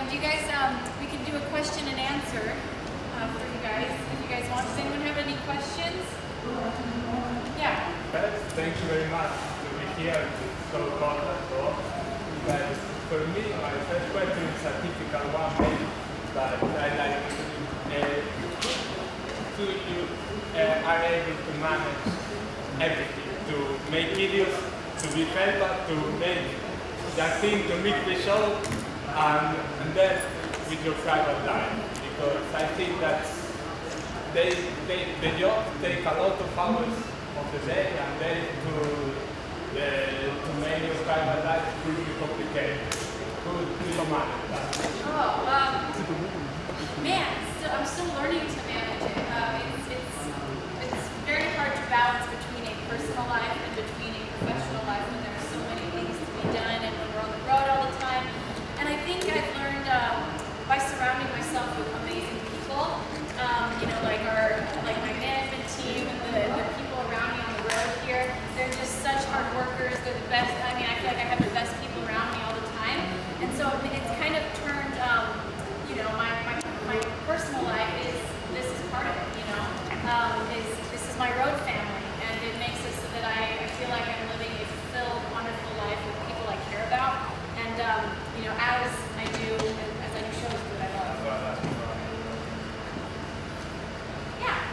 do you guys, we can do a question and answer for you guys, if you guys want. Does anyone have any questions? Yeah. Thank you very much to be here to talk about that. But for me, my first question is a typical one, maybe, but I like to you are able to manage everything, to make videos, to be famous, to make that thing, to make the show, and then with your private life, because I think that the job take a lot of hours of the day, and then to make your private life could be complicated. Could you manage that? Man, I'm still learning to manage it. It's very hard to balance between a personal life and between a professional life when there are so many things to be done and when we're on the road all the time. And I think I've learned by surrounding myself with amazing people, like my management team and the people around me on the road here. They're just such hard workers. They're the best. I mean, I feel like I have the best people around me all the time. And so it's kind of turned, my personal life this is part of it, this is my road family, and it makes it so that I feel like I'm living a fulfilled, wonderful life with people I care about, and as I do shows that I love. Yeah.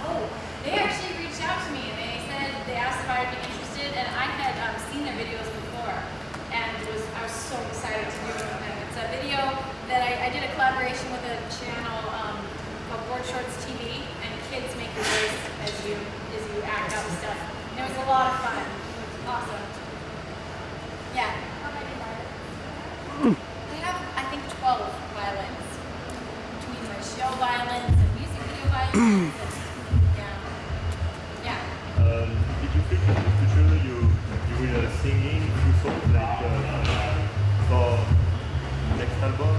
Oh, they actually reached out to me and they asked if I would be interested, and I had seen their videos before. And I was so excited to do it with them. It's a video that I did a collaboration with a channel called Board Shorts TV, and kids make your voice as you act out stuff. And it was a lot of fun. It was awesome. Yeah. How many violins? We have, I think, 12 violins between my show violins and music video violins. Yeah. Did you think in the future you will singing few songs like for next album?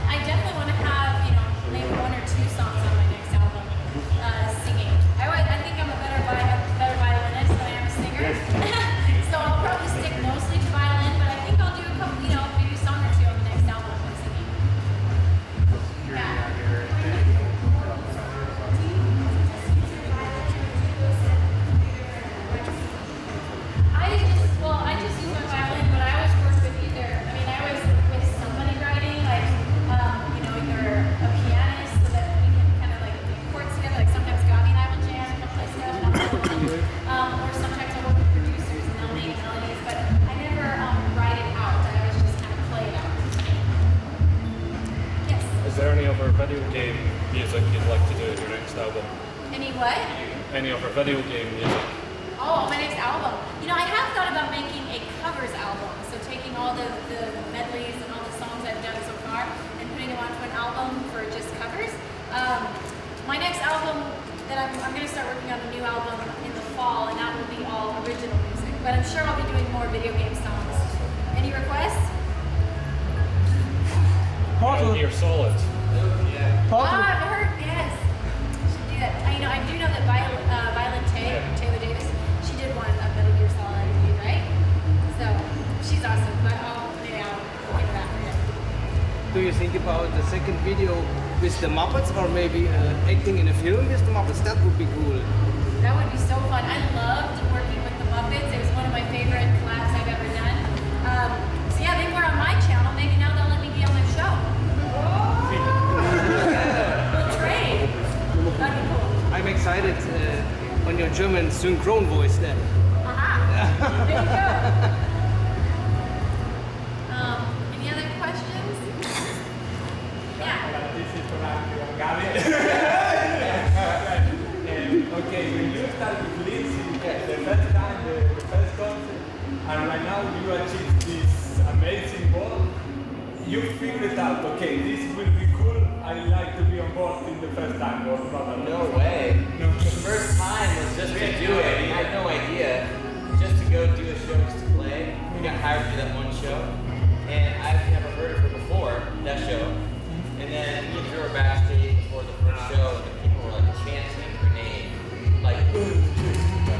I definitely want to have, maybe one or two songs on my next album, singing. I think I'm a better violinist than I am a singer. Yes. So I'll probably stick mostly to violin, but I think I'll do a couple, maybe a song or two on the next album with singing. Yeah. I just use my violin, but I always work with I always with somebody writing, like, either a pianist so that we can kind of like do chords together, like sometimes Gabi and I will jam and play stuff, or sometimes I work with producers and they'll make melodies, but I never write it out, I always just kind of play it out. Yes? Is there any other video game music you'd like to do in your next album? Any what? Any other video game music? Oh, my next album. I have thought about making a covers album. So taking all the medleys and all the songs I've done so far and putting them onto an album for just covers. My next album that I'm going to start working on a new album in the fall, and that will be all original music. But I'm sure I'll be doing more video game songs. Any requests? Metal Gear Solid. I've heard, yes. Should do that. I do know that Violet Taylor Davis, she did one of Metal Gear Solid, right? So she's awesome. But maybe I'll get that for you. Do you think about the second video with the Muppets, or maybe acting in a film with the Muppets? That would be cool. That would be so fun. I loved working with the Muppets. It was one of my favorite collabs I've ever done. So yeah, they were on my channel. Maybe now they'll let me be on their show. We'll trade. That'd be cool. I'm excited on your German synchron voice then. Aha! There you go. Any other questions? Yeah. This is for Gabi. Okay, when you start with Lindsey, the first time, the first concert, and right now you achieve this amazing goal, you figured out, okay, this will be cool, I like to be on board in the first time, or not? No way. No. The first time was just to do it. We had no idea. Just to go do a show, just to play. We got hired to do that one show. And I've never heard of her before, that show. And then me and her were backstage before the first show, and the people were like chanting her name. Like, boom.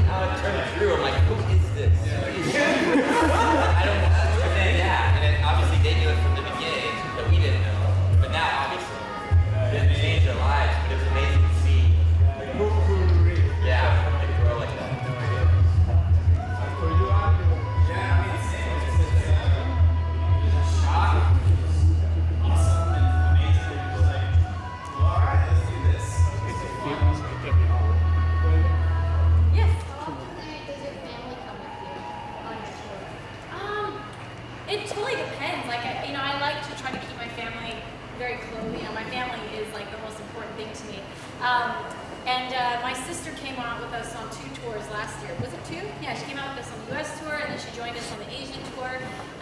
Now I turned through, I'm like, who is this? very close. You know, my family is like the most important thing to me. My sister came out with us on 2 tours last year. Was it 2? Yeah, she came out with us on the US tour, and then she joined us on the Asian tour.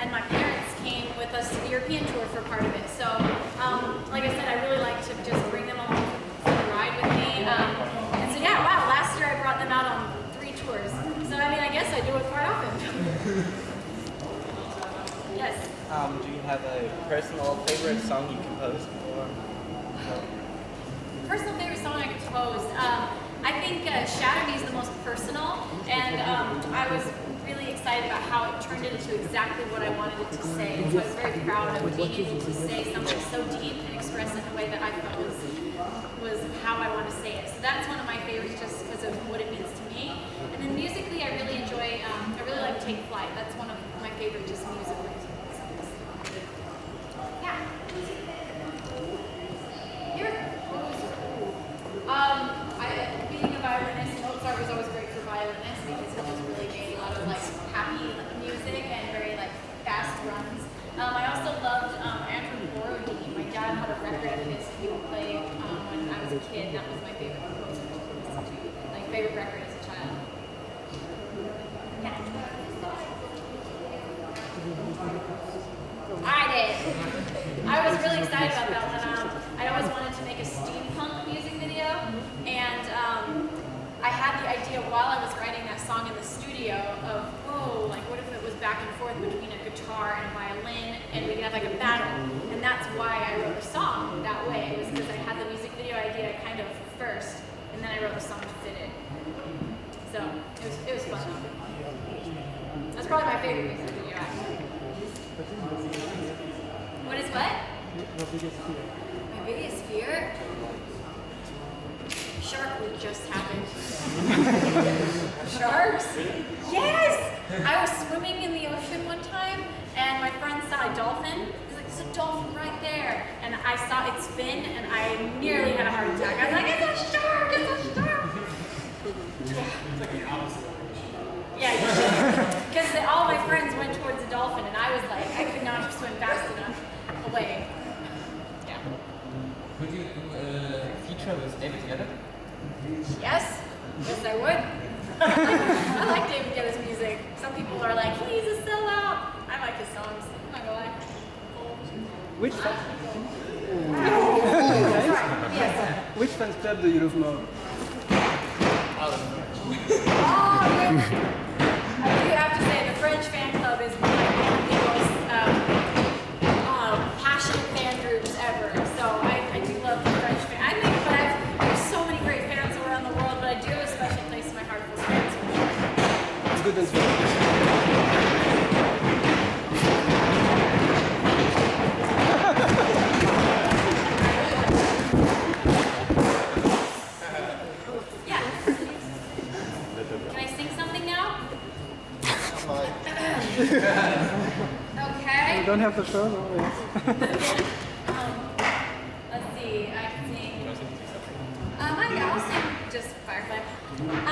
And my parents came with us to the European tour for part of it. So, like I said, I really like to just bring them along for the ride with me. And so, yeah, wow, last year I brought them out on 3 tours. So, I mean, I guess I do it quite often. Yes. Do you have a personal favorite song you composed? Personal favorite song I composed. I think Shatter Me is the most personal, and I was really excited about how it turned into exactly what I wanted it to say. And so I was very proud of being able to say something so deep and express it in a way that I felt was how I want to say it. So that's one of my favorites just because of what it means to me. And then musically, I really enjoy, I really like Take Flight. That's one of my favorite just musically. Yeah. Being a violinist, Mozart was always great for violinists because he just really made a lot of like happy music and very like fast runs. I also loved Andrew Borodin. My dad had a record of his he would play when I was a kid. That was my favorite composer to listen to. Like favorite record as a child. Yeah. I did. I was really excited about that one. I always wanted to make a steampunk music video, and I had the idea while I was writing that song in the studio of, whoa, like what if it was back and forth between a guitar and a violin, and we could have like a battle, and that's why I wrote the song that way. It was because I had the music video idea kind of first, and then I wrote the song to fit it. So it was fun though. That's probably my favorite music video actually. What is what? Your biggest fear. My biggest fear? Shark week just happened. Sharks? Yes! I was swimming in the ocean one time, and my friend saw a dolphin. He's like, there's a dolphin right there. And I saw its fin, and I nearly had a heart attack. I was like, it's a shark! It's a shark! It's like the opposite. Yeah, you should. Because all my friends went towards the dolphin, and I was like, I could not swim fast enough away. Yeah. Would you do a feature with David together? Yes. Yes, I would. I like David Guetta's music. Some people are like, he's a sellout. I like his songs. I'm not gonna lie. Which fan? Yes. Which fans club do you love more? Oh, yeah. I do have to say, the French fan club is one of the most passionate fan groups ever. So I do love the French fan. I think, but there's so many great fans around the world, but I do have a special place in my heart for fans. It's good as well. Yeah. Can I sing something now? Okay. You don't have the show, no? Let's see. I can sing. Yeah, I'll sing just Firefly. I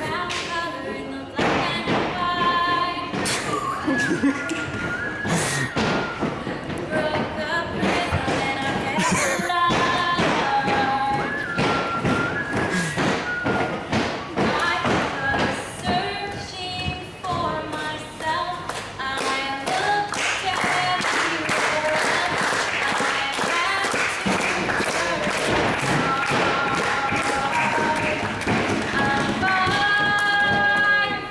found color in the black and white. Broke the prison and I kept alive. I was searching for myself. I looked everywhere. I had to search hard.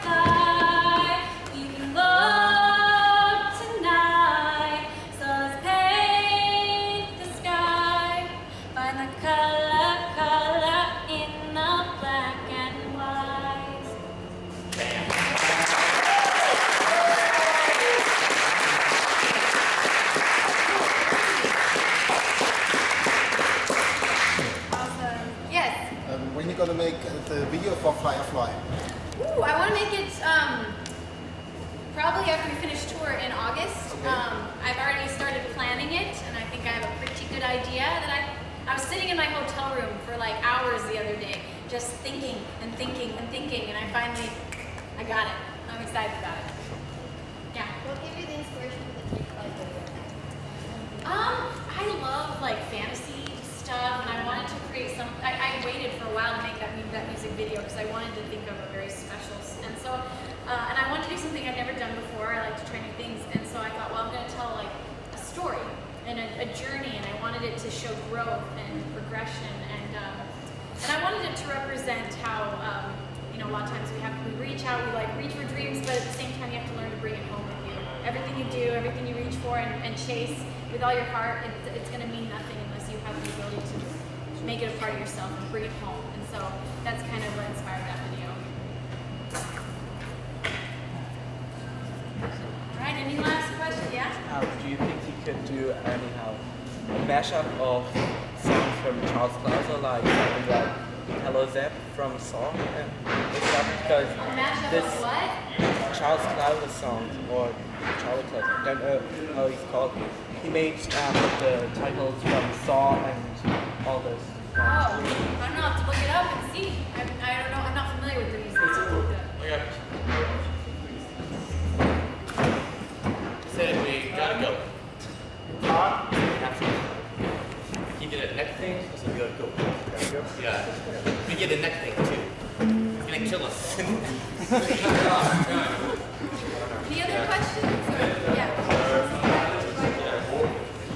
Firefly, we love tonight. So let's paint the sky. Find the color in the black and white. Awesome. Yes. When are you gonna make the video for Firefly? Ooh, I want to make it probably after we finish tour in August. Okay. I've already started planning it, and I think I have a pretty good idea. That I was sitting in my hotel room for like hours the other day, just thinking and thinking and thinking, and I got it. I'm excited about it. Yeah. What gave you the inspiration for the Take Flight video? I love like show growth and progression, and I wanted it to represent how you know, a lot of times we reach out, we like reach for dreams, but at the same time you have to learn to bring it home with you. Everything you do, everything you reach for and chase with all your heart, it's going to mean nothing unless you have the ability to make it a part of yourself and bring it home. And so that's kind of what inspired that video. All right, any last questions? Yeah? Do you think you could do anyhow a mashup of songs from Charles Clauser, like something like Hello Zep from Song and stuff? Because Mashup this of what? Charles Clauser song, or Charlie Clauser, I don't know how he's called. He made the titles from Song and all this. Oh, I don't know. I have to look it up and see. I don't know. I'm not familiar with the music. Said we gotta go. He did a neck thing, so we gotta go. Yeah. We get a neck thing too. He's gonna kill us. Any other questions? Yeah.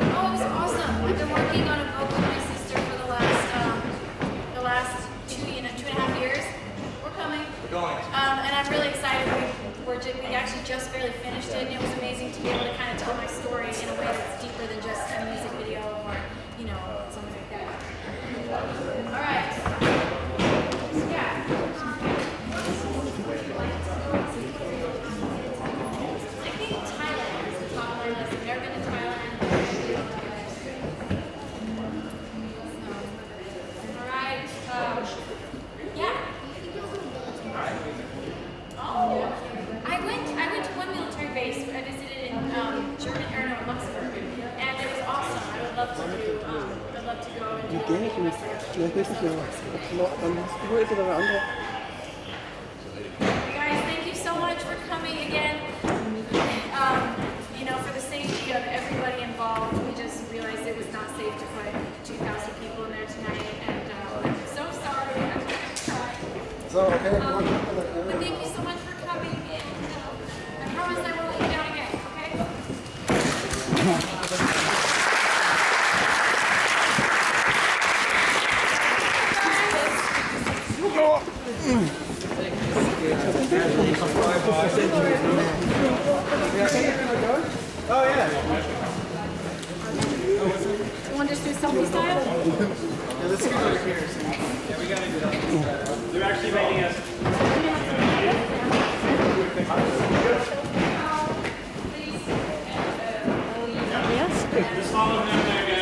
Oh, it was awesome. I've been working on a vocal with my sister for the last 2.5 years. We're coming. We're going. And I'm really excited. We actually just barely finished it, and it was amazing to be able to kind of tell my story in a way that's deeper than just a music video or, you know, something like that. All right. Yeah. I think Thailand is the top of my list. I've never been to Thailand. All right. Yeah. Oh. I went to one military base. I visited in Germany, or no, Luxembourg, and it was awesome. I would love to do. I'd love to go and do. Die kenne ich nicht. Vielleicht nächstes Jahr. Dann hast du jetzt oder eine andere. Guys, thank you so much for coming again. You know, for the safety of everybody involved, we just realized it was not safe to put 2,000 people in there tonight, and I'm so sorry. I'm gonna cry. So, okay. But thank you so much for coming, and I promise I won't let you down again. Okay? Oh yeah. You want to just do selfie style? Yeah, let's get over here. Yeah, we gotta do that. They're actually making us. Yes. Just follow them there.